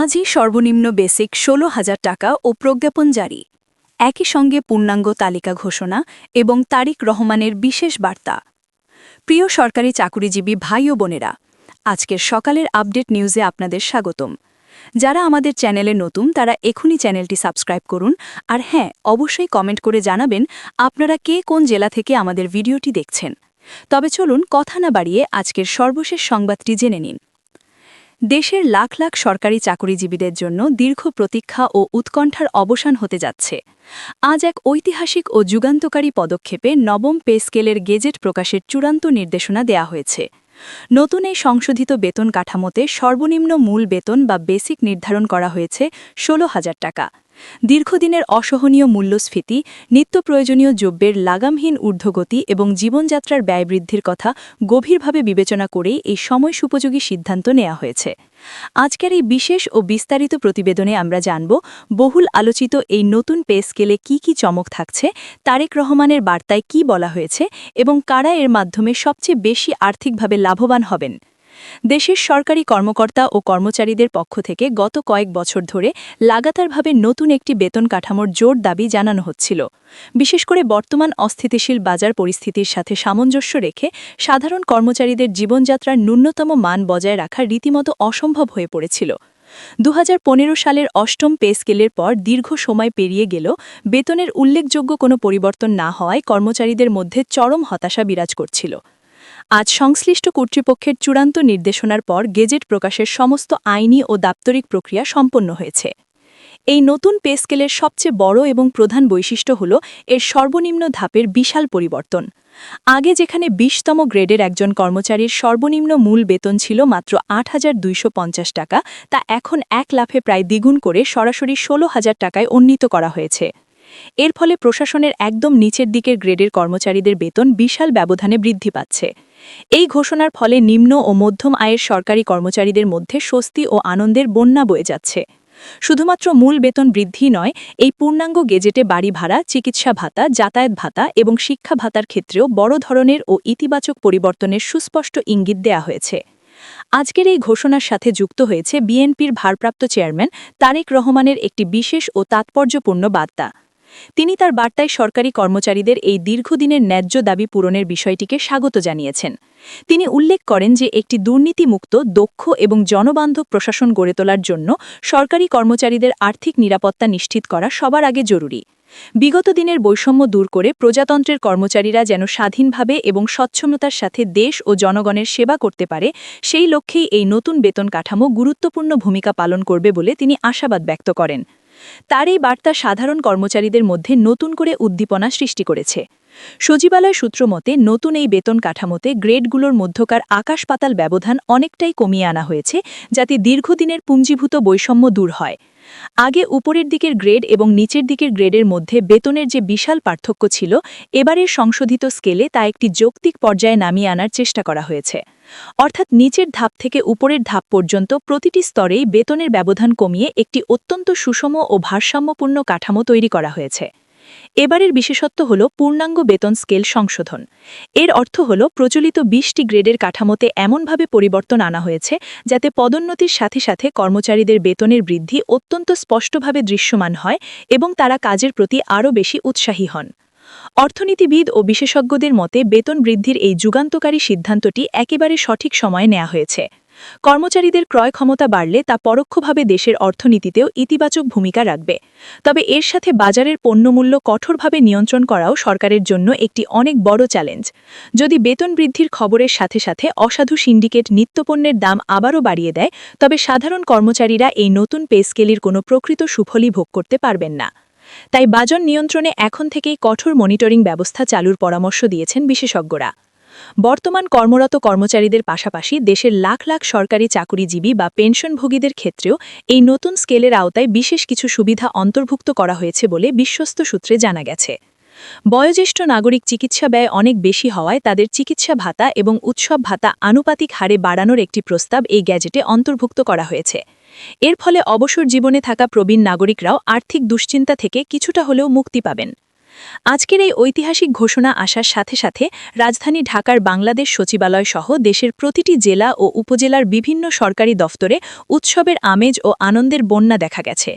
আজই সর্বনিম্ন বেসিক ১৬,০০০ টাকা ও প্রজ্ঞাপন জারি। একই সঙ্গে পূর্ণাঙ্গ তালিকা ঘোষণা এবং তারিক রহমানের বিশেষ বার্তা। প্রিয় সরকারি চাকুরিজীবী ভাই ও বোনেরা, আজকের সকালের আপডেট নিউজে আপনাদের স্বাগতম। যারা আমাদের চ্যানেলে নতুন তারা এখনই চ্যানেলটি সাবস্ক্রাইব করুন, আর হ্যাঁ, অবশ্যই কমেন্ট করে জানাবেন আপনারা কে কোন জেলা থেকে আমাদের ভিডিওটি দেখছেন। তবে চলুন কথা না বাড়িয়ে আজকের সর্বশেষ সংবাদটি জেনে নিন। দেশের লাখ লাখ সরকারি চাকুরিজীবীদের জন্য দীর্ঘ প্রতীক্ষা ও উৎকণ্ঠার অবসান হতে যাচ্ছে। আজ এক ঐতিহাসিক ও যুগান্তকারী পদক্ষেপে নবম পে স্কেলের গেজেট প্রকাশের চূড়ান্ত নির্দেশনা দেয়া হয়েছে। নতুন এই সংশোধিত বেতন কাঠামোতে সর্বনিম্ন মূল বেতন বা বেসিক নির্ধারণ করা হয়েছে ১৬,০০০ টাকা। দীর্ঘদিনের অসহনীয় মূল্যস্ফীতি, নিত্য প্রয়োজনীয় দ্রব্যের লাগামহীন ঊর্ধ্বগতি এবং জীবনযাত্রার ব্যয় বৃদ্ধির কথা গভীরভাবে বিবেচনা করেই এই সময়োপযোগী সিদ্ধান্ত নেওয়া হয়েছে। আজকের এই বিশেষ ও বিস্তারিত প্রতিবেদনে আমরা জানব বহুল আলোচিত এই নতুন পে স্কেলে কী চমক থাকছে, তারেক রহমানের বার্তায় কী বলা হয়েছে এবং কারা এর মাধ্যমে সবচেয়ে বেশি আর্থিকভাবে লাভবান হবেন। দেশের সরকারি কর্মকর্তা ও কর্মচারীদের পক্ষ থেকে গত কয়েক বছর ধরে লাগাতারভাবে নতুন একটি বেতন কাঠামোর জোর দাবি জানানো হচ্ছিল। বিশেষ করে বর্তমান অস্থিতিশীল বাজার পরিস্থিতির সাথে সামঞ্জস্য রেখে সাধারণ কর্মচারীদের জীবনযাত্রার ন্যূনতম মান বজায় রাখা রীতিমতো অসম্ভব হয়ে পড়েছিল। ২০১৫ সালের অষ্টম পে স্কেলের পর দীর্ঘ সময় পেরিয়ে গেলেও বেতনের উল্লেখযোগ্য কোনো পরিবর্তন না হওয়ায় কর্মচারীদের মধ্যে চরম হতাশা বিরাজ করছিল। আজ সংশ্লিষ্ট কর্তৃপক্ষের চূড়ান্ত নির্দেশনার পর গেজেট প্রকাশের সমস্ত আইনি ও দাপ্তরিক প্রক্রিয়া সম্পন্ন হয়েছে। এই নতুন পে স্কেলের সবচেয়ে বড় এবং প্রধান বৈশিষ্ট্য হল এর সর্বনিম্ন ধাপের বিশাল পরিবর্তন। আগে যেখানে ২০তম গ্রেডের একজন কর্মচারীর সর্বনিম্ন মূল বেতন ছিল মাত্র ৮,২৫০ টাকা, তা এখন এক লাফে প্রায় দ্বিগুণ করে সরাসরি ১৬,০০০ টাকায় উন্নীত করা হয়েছে। এর ফলে প্রশাসনের একদম নিচের দিকের গ্রেডের কর্মচারীদের বেতন বিশাল ব্যবধানে বৃদ্ধি পাচ্ছে। এই ঘোষণার ফলে নিম্ন ও মধ্যম আয়ের সরকারি কর্মচারীদের মধ্যে স্বস্তি ও আনন্দের বন্যা বয়ে যাচ্ছে। শুধুমাত্র মূল বেতন বৃদ্ধি নয়, এই পূর্ণাঙ্গ গেজেটে বাড়ি ভাড়া, চিকিৎসা ভাতা, যাতায়াত ভাতা এবং শিক্ষা ভাতার ক্ষেত্রেও বড় ধরনের ও ইতিবাচক পরিবর্তনের সুস্পষ্ট ইঙ্গিত দেয়া হয়েছে। আজকের এই ঘোষণার সাথে যুক্ত হয়েছে বিএনপির ভারপ্রাপ্ত চেয়ারম্যান তারেক রহমানের একটি বিশেষ ও তাৎপর্যপূর্ণ বার্তা। তিনি তার বার্তায় সরকারি কর্মচারীদের এই দীর্ঘদিনের ন্যায্য দাবি পূরণের বিষয়টিকে স্বাগত জানিয়েছেন। তিনি উল্লেখ করেন যে একটি দুর্নীতিমুক্ত, দক্ষ এবং জনবান্ধব প্রশাসন গড়ে তোলার জন্য সরকারি কর্মচারীদের আর্থিক নিরাপত্তা নিশ্চিত করা সবার আগে জরুরি। বিগত দিনের বৈষম্য দূর করে প্রজাতন্ত্রের কর্মচারীরা যেন স্বাধীনভাবে এবং স্বচ্ছমতার সাথে দেশ ও জনগণের সেবা করতে পারে, সেই লক্ষ্যেই এই নতুন বেতন কাঠামো গুরুত্বপূর্ণ ভূমিকা পালন করবে বলে তিনি আশাবাদ ব্যক্ত করেন। তার এই বার্তা সাধারণ কর্মচারীদের মধ্যে নতুন করে উদ্দীপনা সৃষ্টি করেছে। সচিবালয় সূত্র মতে নতুন এই বেতন কাঠামোতে গ্রেডগুলোর মধ্যকার আকাশ-পাতাল ব্যবধান অনেকটাই কমিয়ে আনা হয়েছে, যাতে দীর্ঘদিনের পুঞ্জীভূত বৈষম্য দূর হয়। আগে উপরের দিকের গ্রেড এবং নিচের দিকের গ্রেডের মধ্যে বেতনের যে বিশাল পার্থক্য ছিল, এবারের সংশোধিত স্কেলে তা একটি যৌক্তিক পর্যায়ে নামিয়ে আনার চেষ্টা করা হয়েছে। অর্থাৎ নিচের ধাপ থেকে উপরের ধাপ পর্যন্ত প্রতিটি স্তরেই বেতনের ব্যবধান কমিয়ে একটি অত্যন্ত সুষম ও ভারসাম্যপূর্ণ কাঠামো তৈরি করা হয়েছে। এবারের বিশেষত্ব হল পূর্ণাঙ্গ বেতন স্কেল সংশোধন। এর অর্থ হল প্রচলিত ২০টি গ্রেডের কাঠামোতে এমনভাবে পরিবর্তন আনা হয়েছে যাতে পদোন্নতির সাথে সাথে কর্মচারীদের বেতনের বৃদ্ধি অত্যন্ত স্পষ্টভাবে দৃশ্যমান হয় এবং তারা কাজের প্রতি আরও বেশি উৎসাহী হন। অর্থনীতিবিদ ও বিশেষজ্ঞদের মতে বেতন বৃদ্ধির এই যুগান্তকারী সিদ্ধান্তটি একেবারে সঠিক সময়ে নেওয়া হয়েছে। কর্মচারীদের ক্রয় ক্ষমতা বাড়লে তা পরোক্ষভাবে দেশের অর্থনীতিতেও ইতিবাচক ভূমিকা রাখবে। তবে এর সাথে বাজারের পণ্যমূল্য কঠোরভাবে নিয়ন্ত্রণ করাও সরকারের জন্য একটি অনেক বড় চ্যালেঞ্জ। যদি বেতন বৃদ্ধির খবরের সাথে সাথে অসাধু সিন্ডিকেট নিত্যপণ্যের দাম আবারও বাড়িয়ে দেয়, তবে সাধারণ কর্মচারীরা এই নতুন পে স্কেলের কোনো প্রকৃত সুফলই ভোগ করতে পারবেন না। তাই বাজার নিয়ন্ত্রণে এখন থেকেই কঠোর মনিটরিং ব্যবস্থা চালুর পরামর্শ দিয়েছেন বিশেষজ্ঞরা। বর্তমান কর্মরত কর্মচারীদের পাশাপাশি দেশের লাখ লাখ সরকারি চাকুরিজীবী বা পেনশনভোগীদের ক্ষেত্রেও এই নতুন স্কেলের আওতায় বিশেষ কিছু সুবিধা অন্তর্ভুক্ত করা হয়েছে বলে বিশ্বস্ত সূত্রে জানা গেছে। বয়োজ্যেষ্ঠ নাগরিক চিকিৎসা ব্যয় অনেক বেশি হওয়ায় তাদের চিকিৎসা ভাতা এবং উৎসব ভাতা আনুপাতিক হারে বাড়ানোর একটি প্রস্তাব এই গ্যাজেটে অন্তর্ভুক্ত করা হয়েছে। এর ফলে অবসর জীবনে থাকা প্রবীণ নাগরিকরাও আর্থিক দুশ্চিন্তা থেকে কিছুটা হলেও মুক্তি পাবেন। আজকের এই ঐতিহাসিক ঘোষণা আসার সাথে সাথে রাজধানী ঢাকার বাংলাদেশ সচিবালয় সহ দেশের প্রতিটি জেলা ও উপজেলার বিভিন্ন সরকারি দফতরে উৎসবের আমেজ ও আনন্দের বন্যা দেখা গেছে।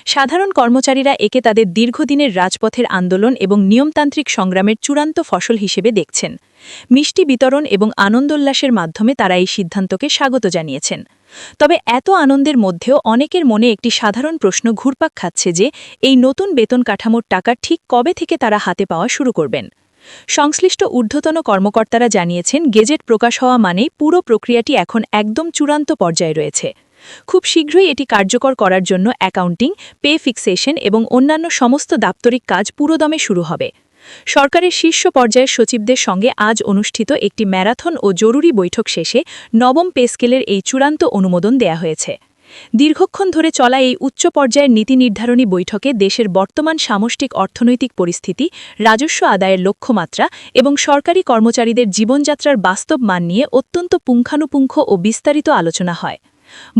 সাধারণ কর্মচারীরা একে তাদের দীর্ঘদিনের রাজপথের আন্দোলন এবং নিয়মতান্ত্রিক সংগ্রামের চূড়ান্ত ফসল হিসেবে দেখছেন। মিষ্টি বিতরণ এবং আনন্দোল্লাসের মাধ্যমে তারা এই সিদ্ধান্তকে স্বাগত জানিয়েছেন। তবে এত আনন্দের মধ্যেও অনেকের মনে একটি সাধারণ প্রশ্ন ঘুরপাক খাচ্ছে যে এই নতুন বেতন কাঠামোর টাকা ঠিক কবে থেকে তারা হাতে পাওয়া শুরু করবেন। সংশ্লিষ্ট ঊর্ধ্বতন কর্মকর্তারা জানিয়েছেন, গেজেট প্রকাশ হওয়া মানেই পুরো প্রক্রিয়াটি এখন একদম চূড়ান্ত পর্যায়ে রয়েছে। খুব শীঘ্রই এটি কার্যকর করার জন্য অ্যাকাউন্টিং, পে ফিক্সেশন এবং অন্যান্য সমস্ত দাপ্তরিক কাজ পুরোদমে শুরু হবে। সরকারের শীর্ষ পর্যায়ের সচিবদের সঙ্গে আজ অনুষ্ঠিত একটি ম্যারাথন ও জরুরি বৈঠক শেষে নবম পে স্কেলের এই চূড়ান্ত অনুমোদন দেয়া হয়েছে। দীর্ঘক্ষণ ধরে চলা এই উচ্চ পর্যায়ের নীতি নির্ধারণী বৈঠকে দেশের বর্তমান সামষ্টিক অর্থনৈতিক পরিস্থিতি, রাজস্ব আদায়ের লক্ষ্যমাত্রা এবং সরকারি কর্মচারীদের জীবনযাত্রার বাস্তব মান নিয়ে অত্যন্ত পুঙ্খানুপুঙ্খ ও বিস্তারিত আলোচনা হয়।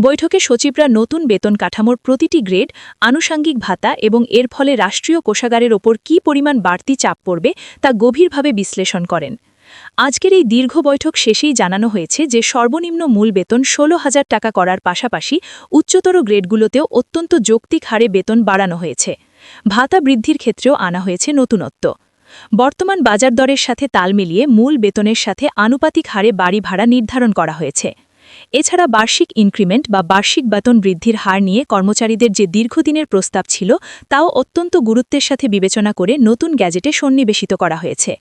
বৈঠকে সচিবরা নতুন বেতন কাঠামোর প্রতিটি গ্রেড, আনুষাঙ্গিক ভাতা এবং এর ফলে রাষ্ট্রীয় কোষাগারের ওপর কী পরিমাণ বাড়তি চাপ পড়বে তা গভীরভাবে বিশ্লেষণ করেন। আজকের এই দীর্ঘ বৈঠক শেষেই জানানো হয়েছে যে সর্বনিম্ন মূল বেতন ১৬,০০০ টাকা করার পাশাপাশি উচ্চতর গ্রেডগুলোতেও অত্যন্ত যৌক্তিক হারে বেতন বাড়ানো হয়েছে। ভাতা বৃদ্ধির ক্ষেত্রেও আনা হয়েছে নতুনত্ব। বর্তমান বাজার দরের সাথে তাল মিলিয়ে মূল বেতনের সাথে আনুপাতিক হারে বাড়ি ভাড়া নির্ধারণ করা হয়েছে। এছাড়া বার্ষিক ইনক্রিমেন্ট বা বার্ষিক বেতন বৃদ্ধির হার নিয়ে কর্মচারীদের যে দীর্ঘদিনের প্রস্তাব ছিল তাও অত্যন্ত গুরুত্বের সাথে বিবেচনা করে নতুন গ্যাজেটে সন্নিবেশিত করা হয়েছে।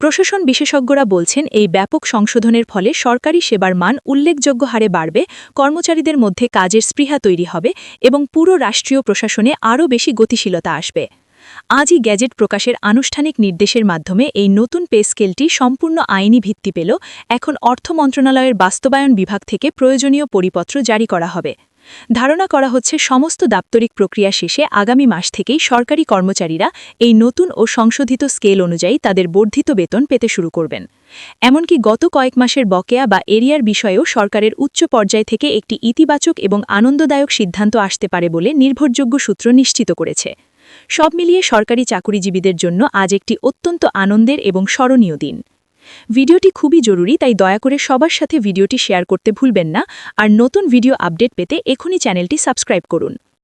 প্রশাসন বিশেষজ্ঞরা বলছেন, এই ব্যাপক সংশোধনের ফলে সরকারি সেবার মান উল্লেখযোগ্য হারে বাড়বে, কর্মচারীদের মধ্যে কাজের স্পৃহা তৈরি হবে এবং পুরো রাষ্ট্রীয় প্রশাসনে আরও বেশি গতিশীলতা আসবে। আজই গ্যাজেট প্রকাশের আনুষ্ঠানিক নির্দেশের মাধ্যমে এই নতুন পে স্কেলটি সম্পূর্ণ আইনি ভিত্তি পেল। এখন অর্থ মন্ত্রণালয়ের বাস্তবায়ন বিভাগ থেকে প্রয়োজনীয় পরিপত্র জারি করা হবে। ধারণা করা হচ্ছে সমস্ত দাপ্তরিক প্রক্রিয়া শেষে আগামী মাস থেকেই সরকারি কর্মচারীরা এই নতুন ও সংশোধিত স্কেল অনুযায়ী তাদের বর্ধিত বেতন পেতে শুরু করবেন। এমনকি গত কয়েক মাসের বকেয়া বা এরিয়ার বিষয়েও সরকারের উচ্চ পর্যায় থেকে একটি ইতিবাচক এবং আনন্দদায়ক সিদ্ধান্ত আসতে পারে বলে নির্ভরযোগ্য সূত্র নিশ্চিত করেছে। সব মিলিয়ে সরকারি চাকুরিজীবীদের জন্য আজ একটি অত্যন্ত আনন্দের এবং স্মরণীয় দিন। ভিডিওটি খুবই জরুরি, তাই দয়া করে সবার সাথে ভিডিওটি শেয়ার করতে ভুলবেন না। আর নতুন ভিডিও আপডেট পেতে এখনই চ্যানেলটি সাবস্ক্রাইব করুন।